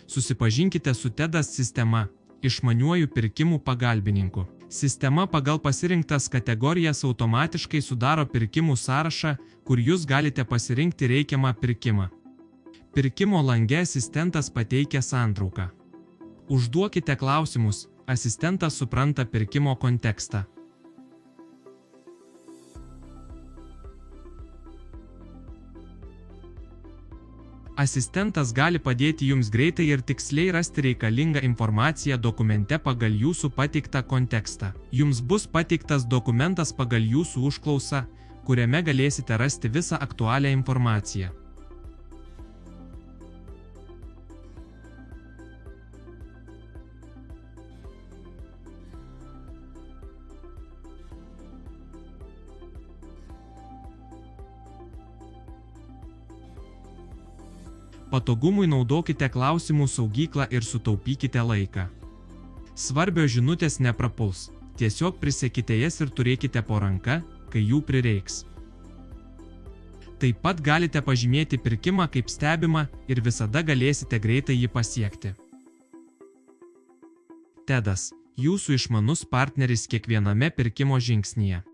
Susipažinkite su TEDas sistema – išmaniuoju pirkimų pagalbininku. Sistema pagal pasirinktas kategorijas automatiškai sudaro pirkimų sąrašą, kur jūs galite pasirinkti reikiamą pirkimą. Pirkimo lange asistentas pateikia santrauką. Užduokite klausimus, asistentas supranta pirkimo kontekstą. Asistentas gali padėti jums greitai ir tiksliai rasti reikalingą informaciją dokumente pagal jūsų pateiktą kontekstą. Jums bus pateiktas dokumentas pagal jūsų užklausą, kuriame galėsite rasti visą aktualią informaciją. Patogumui naudokite klausimų saugyklą ir sutaupykite laiką. Svarbios žinutės neprapuls, tiesiog prisegkite jas ir turėkite po ranka, kai jų prireiks. Taip pat galite pažymėti pirkimą kaip stebimą ir visada galėsite greitai jį pasiekti. TEDas – jūsų išmanus partneris kiekviename pirkimo žingsnyje.